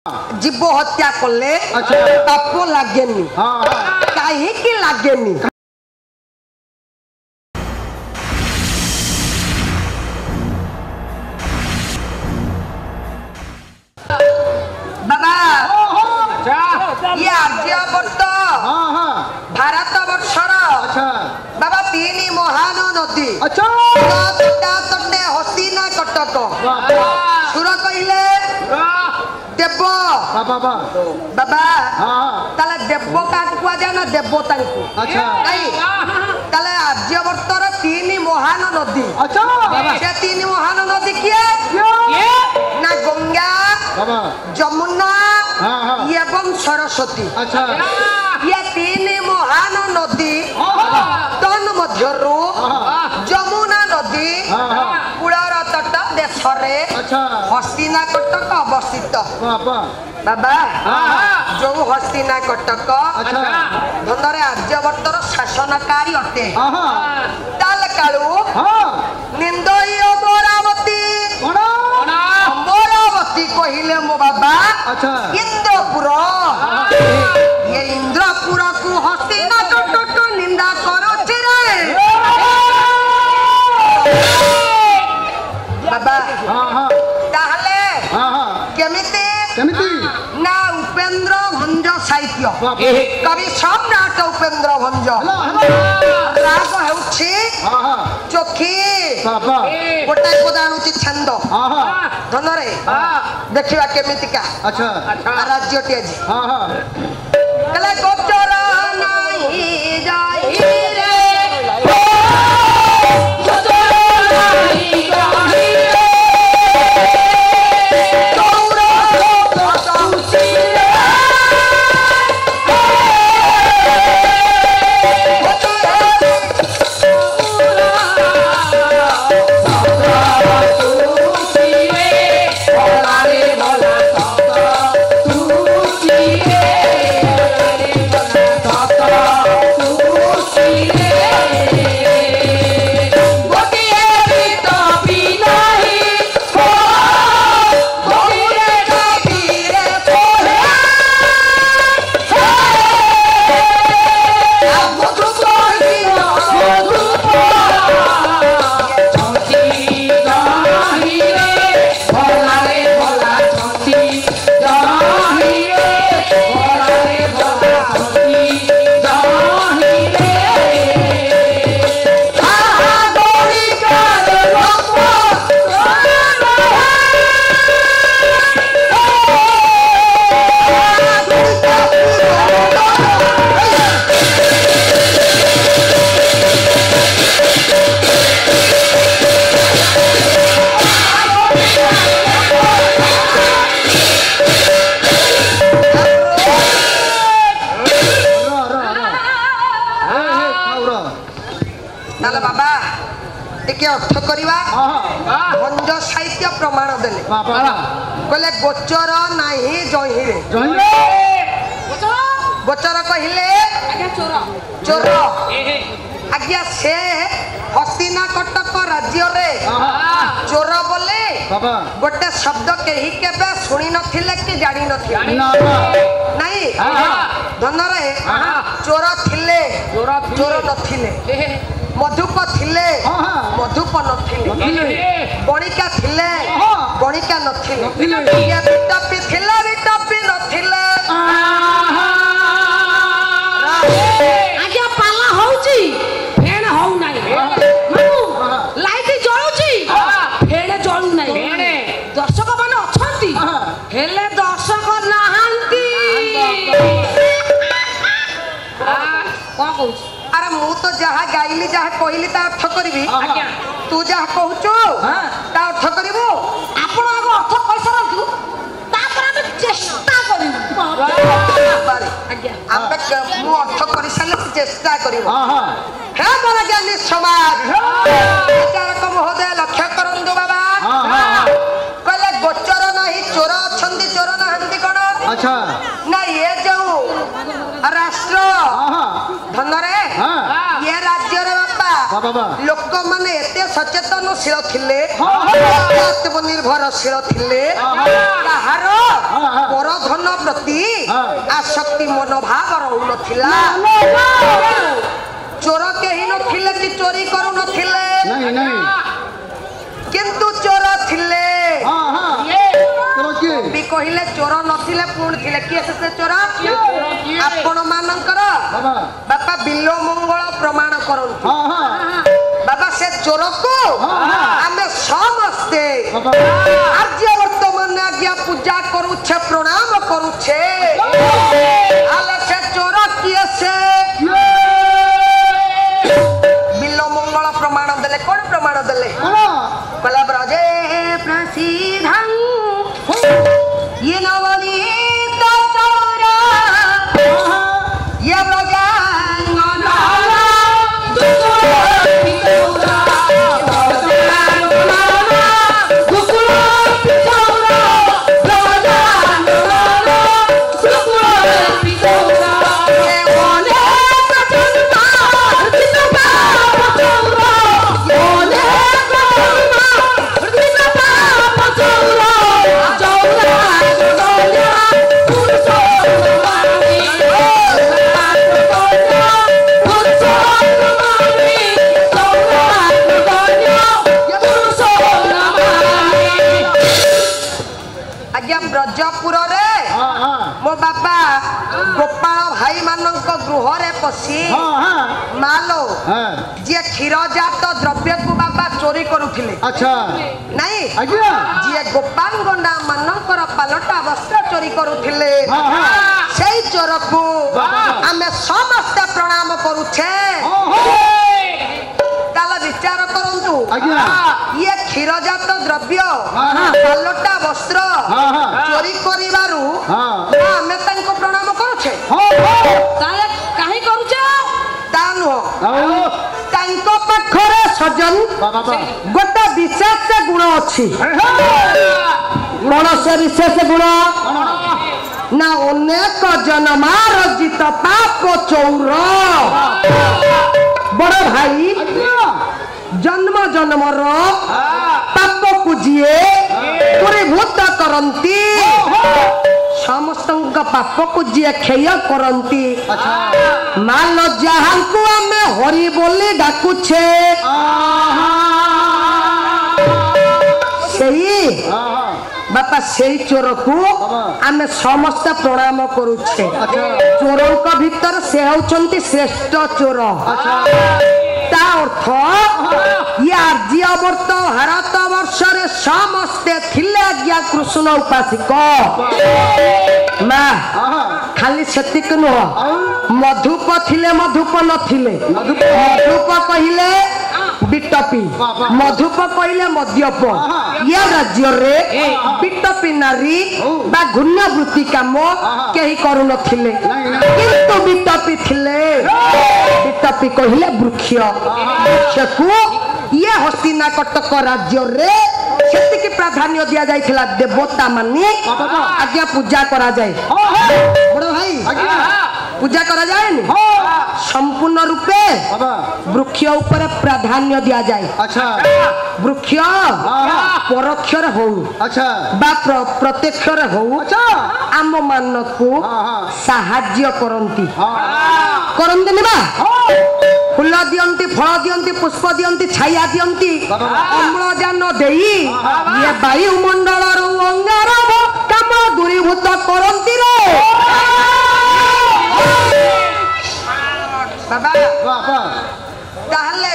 जीव हत्या कले पाप लागेनी कहीं लागेनी बाबा ये आर्यवर्त भारत वर्षर बाबा तीन महान नदी तटे हस्तिना कटक सुर कहले देव बाबा ताले देव का कुआ जाए ना देवता को ताले आर्यवर्तर तीन महान नदी से तीन महान नदी किए ना गंगा जमुना एवं सरस्वती ये तीन महान नदी तन मध्यरु जमुना नदी कूलर तट देश हस्तिना कटक अवस्थित बाबा जो हस्तिना कटक धनरे आर्यवर्तर शासनकारी अटे ताल कालू निंदई अमरावती अमरावती कहले मो बाबा इंद्रपुर ये इंद्रपुर को हस्तिना कटक निंदा करो बाबा ताहले केमिति ना उपेंद्र भंज साहित्य कवि सम्राट उपेंद्र भंज राग हेउछि चोखी गोटे को जानुछि छंद धनरे देखिबा केमितिका राज्यटी आज कले गोचर नाही जाई रे गोचर नाही जाई भंज साहित्य प्रमाण देले कहले गोचर नाही जही रे गोचर कहले चोर आज्ञा से हस्तिना कटक राज्य रे चोर बोले गोटे शब्द केही केबे सुनी नथिले कि जानि नथिले नाही धनरे चोर थिले चोर नथिले मधुप थिले मधुप नथिले गणिका थिले गणिका नथिले ये विटपी थिले विटपी नथिले आज्ञा पाला होउची फेण होउ नाही मानु लाइट जळुची फेण जळु नाही दर्शक माने अछंती हेले दर्शक नाहंती कोन कहउची अरे मु तो जहा गाइली जहा कहली ता अर्थ करबी तू जहा कहूचो ता अर्थ करबो आपण आगो अर्थ पैसा रखू ता पर हम चेष्टा करिबो आज्ञा हम मु अर्थ करि साले चेष्टा करिबो हे मोर ज्ञानी समाज विचारक महोदय लक्ष्य करंदु बाबा कहले गोचर नाही चोर अछंदी चोर नाहंदी कोन अच्छा ना ये जाऊ राष्ट्र धनरे ये राज्य रे बापा लोक माने एते गोटे सचेतनशील थिले आत्मनिर्भरशील थिले ताहार परधन प्रति आसक्ति मनोभाव रहुनथिला चोर केही नथिले कि चोरी करू नथिले किंतु चोर थिले भी कहिले चोर नथिले पूर्ण थिले किए से चोर आपण मानकर बापा बिलो मंगल प्रमाण करंतु बाबा से चोर को आमे समस्ते आज वर्तमान आज्ञा पूजा करूछे प्रणाम करूछे आले से चोर किए से बिलो मंगल प्रमाण देले कोन प्रमाण देले कला ब्रजे प्रसिद्धं ये नवनीत चौरा ये ब्रजांगना ब्रजपुर रे मो बाबा गोपाल भाई मानक गृह रे पसी मालो जे क्षीरजात द्रव्य को बाबा चोरी करुथिले अच्छा नहीं जे गोपाल गंडा मानकर पालटा वस्त्र चोरी करुथिले सेई चोर को हमें समस्त प्रणाम करूछे ताला विचार करंतु ये क्षीरजात द्रव्य पालटा वस्त्र चोरी करिवारु हमें तांको प्रणाम करूछे ताले काहे करूछे तानु तांको पखरे सजन गोटा विशेष गुण अछि मनुष्य विशेष गुण ना अनेक जन्मार जित पाप चौर बड़ भाई जन्म जन्मर पाप को जिए दूरीभूत करंती समस्त पाप को जिए क्षय करंती मान जहाँ को आमे हरि बोली डाकुछे सही बापा से चोर को आमे समस्त प्रणाम करुछे चोरों का भीतर से होचंती श्रेष्ठ चोर ता अर्थ ये आज्ञा वर्त भारत वर्ष रे समस्ते थिले आज्ञा कृष्ण उपासिक माँ खाली सेतिक नुह मधुप थिले मधुप नथिले मधुप कहिले बिटपी मधुप कहले मद्यप ये राज्य रे बिटपी नारी बा घुण्य वृत्ति काम केही करू नथिले किंतु बिटपी थिले बिटपी कहले वृक्ष वृक्षको ये हस्तिनाकटक राज्य रे सेतिकी प्राधान्य दिया जाइथिला देवता माने आज्ञा पूजा करा जाए बड़ भाई पूजा करा जाए संपूर्ण रूपे वृक्ष ऊपर प्राधान्य दिया जाए वृक्ष परोक्षर हो प्रत्यक्ष हो आम मान को साहाଯ୍य करंती ना फूल दियंती फल दियंती पुष्प दियंती छाया दियंती अम्लजान देई ये वायुमंडल अंगार काम दूरीभूत करंती रे बाबा ताहले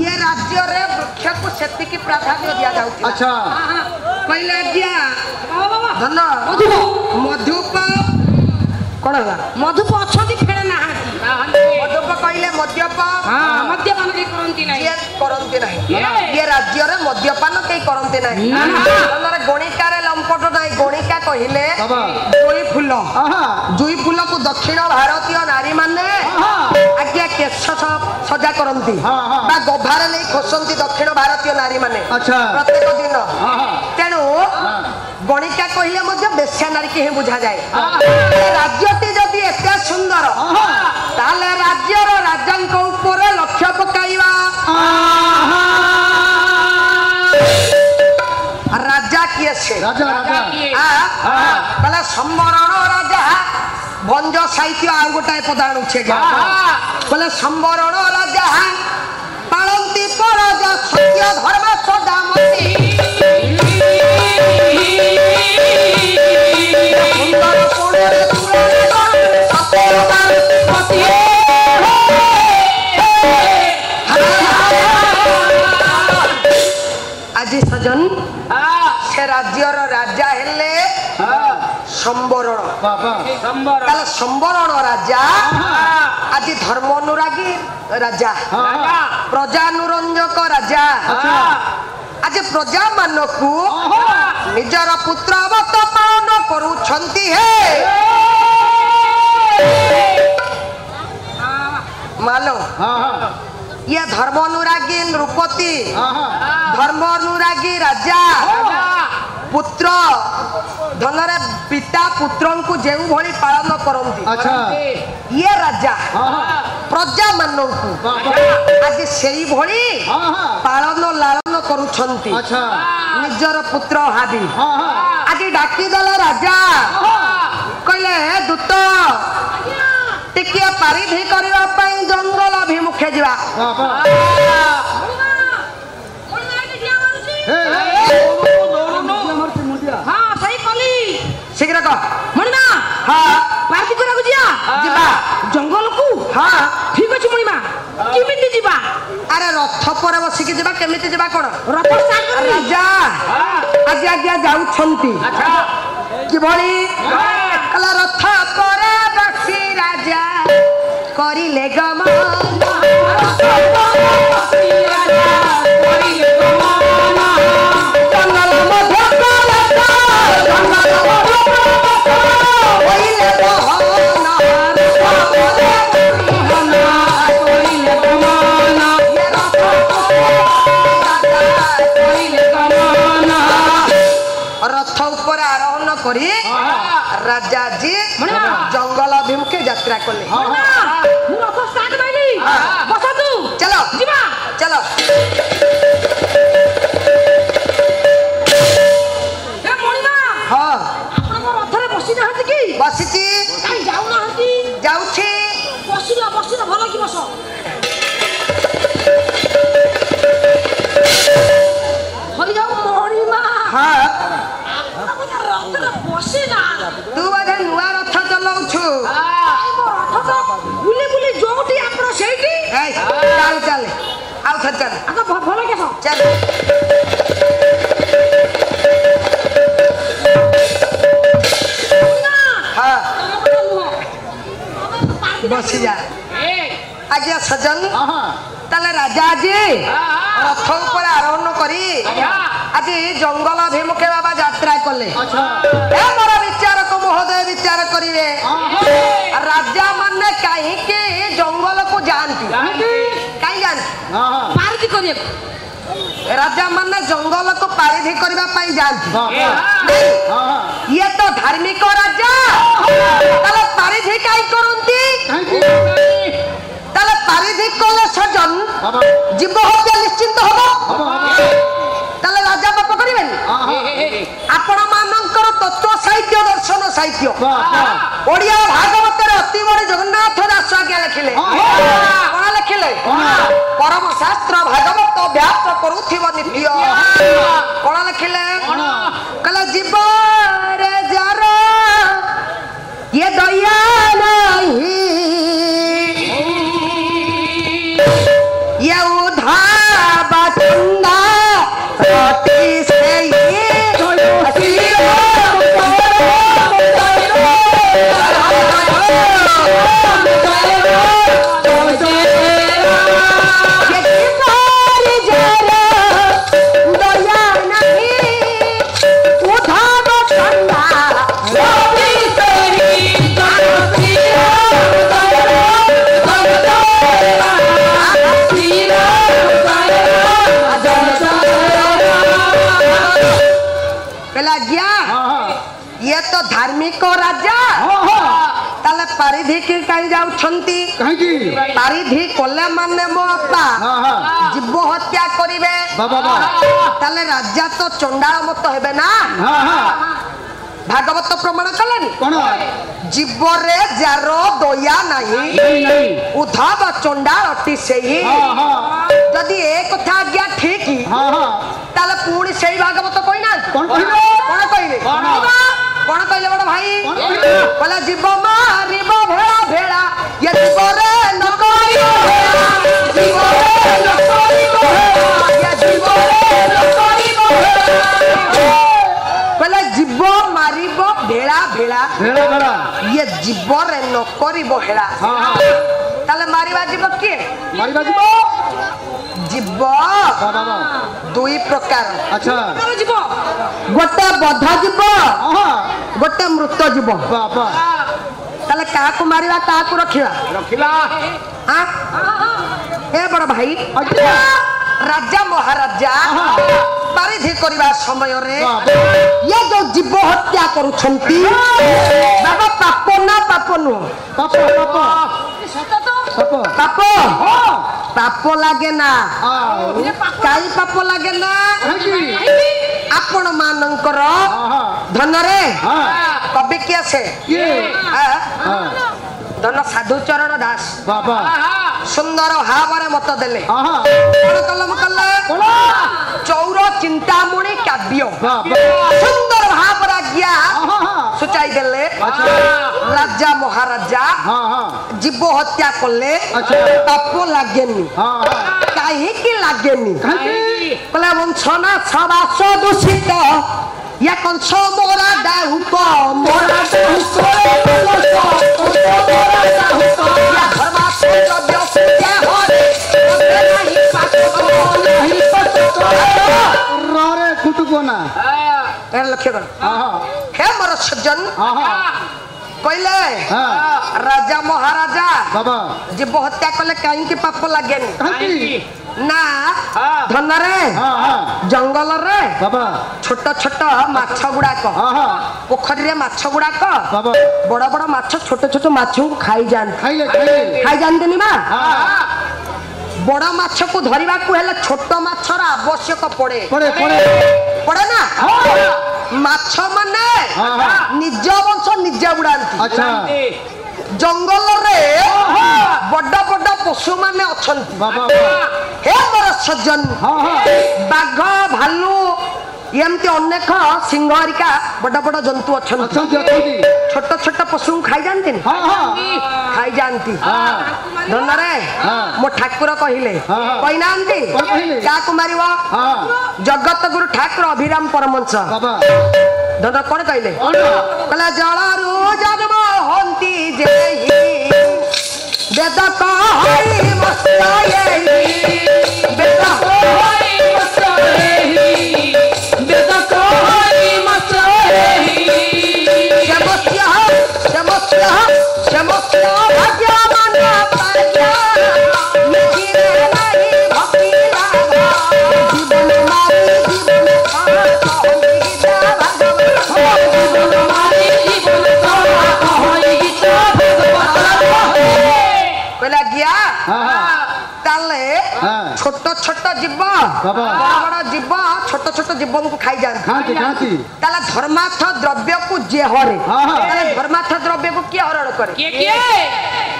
ये राज्य रे वृक्ष को सेति की प्राधान्य दिया जाउती अच्छा कहले आज्ञा धन मधुप कोन हला मधुप अछती फेडे नाहाती मधुप कहले मद्यपान मद्यपान के करंती नाही ये करंती नाही ये राज्य रे मद्यपान के करंती नाही तनरे गणिका रे लंपट नाही गणिका कहले जुई फूल को दक्षिण भारतीय नारी माने आज्ञा केश सजा करंती बा गभारे नै खोसंती दक्षिण भारतीय नारी माने प्रत्येक दिन तेणु गणिका कहले मध्य बेश्या नारी के बुझा जाए राज्यटी जदि एते सुंदर ताले राज्यर राजांक ऊपर लक्ष्य पकाइबा আছে রাজা রাজা বলে সম্বরণ রাজা ভঞ্জ সাহিত্য আর গোটাଏ পদ আଣୁছে বলে সম্বরণ রাজা পালନ୍ତି পরাজা সত্য ধর্ম সদামতি সুন্দর কোণরে আজি সজন সে রাজ্যর রাজা হেলে সম্বরণ তাহলে সম্বরণ রাজা আজি ধর্ম অনুরাগী রাজা প্রজানুরঞ্জক রাজা আজি প্রজা মানকু নিজর পুত্র অবত পালন করুছন্তি হে মানো ये धर्म अनुरागी नृपति धर्म अनुरागी राजा पुत्र धनरे पिता पुत्र को जो भली पालन करती ये राजा प्रजा मानू आज से भली पालन लालन करुछंती निजर पुत्र हाबी आज डाकी देले राजा कहले दूत टिके पारिधि करबा पई जंगल अभिमुखे जिबा हां सही कली शीघ्र कह मणिमा हां पारिधि करा गुजिया जिबा जंगल को हां ठीक अछि मणिमा केमिति जिबा अरे रथ पर बसी के जिबा केमिति जिबा कोन रथ स्टार्ट कर राजा आगे आगे जाउ छंती अच्छा कि भली कला रथ पर बसी राजा करिले गमन जंगल मध्य रथ ऊपर आरोहण करी राजा जी जंगल अभिमुखे यात्रा कले चलो चलो बसी जाऊँ भल कि बस तू बोधे नुआ रथ चलाउछु बुले बुले जोटी आपन सेठी चल चल आउ थ चल आका भलो के चल हां बस जा आज्ञा सजन ताले राजा जी रथ ऊपर आरोहण करी आज जंगल अभिमुखे बाबा यात्रा कले मोर विचार को महोदय विचार करिवे राजा माने कहीं के जंगल को जानती कहीं जानती पारिधि करिए राजा माने जंगल को पारिधि करबा पई जानती ये तो धार्मिक राजा ताले पारिधि काई करंती ताले पारिधि कले सजन जीव हत्या निश्चिंत होबो ताले राजा बाप करिवेन आपण मानकर तत्व साहित्य दर्शन साहित्य ओडिया भागवत रे अति बड़ी जगन्नाथ दास आज्ञा लिखिले कोन लिखिले परम शास्त्र भागवत व्यास करूथिव नित्य कोन लिखिले कला जीव रे जरा ये दया नहीं ये उधार चंदा रोटी से ये ये तो धार्मिक राजा ताले परिधि की कहीं जाऊ छंती परिधि कोले माने मो अपा जीव हत्या करिवे ताले राजा तो चंडाल मत हेबे ना भागवत प्रमाण कलेनी जीव रे जारो दया नहीं उद्धव चंडाल अति सेही यदि एक कथा आज्ञा ठीक ताले पूरी सेही भागवत कोई ना कोन कहले बड़ भाई बोला जीव मारिब भेड़ा भेड़ा ये जीव रे न करिब जीव रे न करिब ये जीव रे न करिब बोला जीव मारिब भेड़ा भेड़ा ये जीव रे न करिब हेड़ा ताले मारिबा जीव के मारिबा जीव दुई प्रकार अच्छा जीव गोटे बद्ध जीव गोटे मृत जीव ताले काकू मारिबा काकू रखिला हां ए बड़ भाई राजा महाराजा परिधि करबा समय रे ये जो जीव हत्या करूछंती बाबा पाप ना पाप नु पाप पाप लागे ना काई पाप लागे ना आपण मानकर धन रे कवि किए से धन साधु चरण दास सुंदर भाव मत देले कलम कले चौर चिंतामणि काव्य सुंदर भाव आज्ञा सुचाई देले राजा महाराजा जीव हत्या कले पाप लागेनी कहीं लागेनी बोले वंशना सवास दूषित या कंस मोरा डाहुक मोरा लक्ष्य कर हे मोर सज्जन कहले राजा महाराजा जीव हत्या कले कहीं पाप लगे ना धन रे जंगल रे छोट छोट माछ गुड़ाक पोखरी रे माछ गुड़ाक बड़ बड़ माछ छोट छोट माछ को खाई जानते माँ बड़ माछ को धरवा को हेले छोट माछर आवश्यक पड़े ना माछ माने निज वंश निजे उड़ाती जंगल रे बड़ बड़ पशु माने अछंती हे मोर सज्जन बाघ भालू एमती अनेक सिंह हरिका बड़ बड़ जंतु अछंती छोट छोट पशु खाई जानती खाई जानती धन रे मो ठाकुर कहले कहनांती क्या कुमारी जगत गुरु ठाकुर अभिराम परमंश धन कौन कहले कहला जलरू जन्म हंती जेहि वेद कहई मस्तायहि वेद कहई मस्तायहि वेद कहई मस्तायहि समस्या भाग्य मन पाया निखिरे नहीं भक्ति लाभा जीवन मारी जीवन कहई गीता भगवत जीवन मारी जीवन कहई गीता भगवत कहला गया ताले छोट छोट जीव बड़ बड़ जीव छोट छोट जीव को खाई जानती ताले धर्मार्थ द्रव्य को जे हरे ताले धर्मार्थ द्रव्य को के हरण करे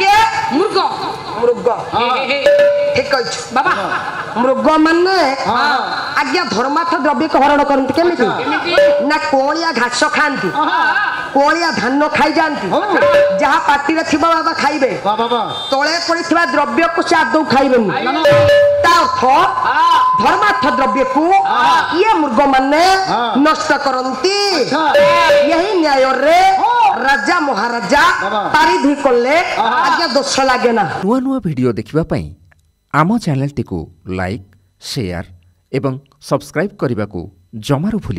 के मृग ठीक कह बाबा मृग माने आज्ञा धर्मार्थ द्रव्य को हरण करती केमिति ना कोलिया घास खाती कोलिया धान खाई जानती जहाँ पार्टी रे थिबा बाबा खाइबे तळे पड़िथिबा द्रव्य को से आदौ खाइबेनी ता अर्थ धर्मार्थ द्रव्य को ये मृग माने नष्ट करती यही न्याय रे राजा महाराजा परिधि कले आज्ञा दोष लागे ना नुआ नुआ वीडियो देखिबा पई आम चैनल टी को लाइक शेयर एवं सब्सक्राइब करने को जमारू भूलि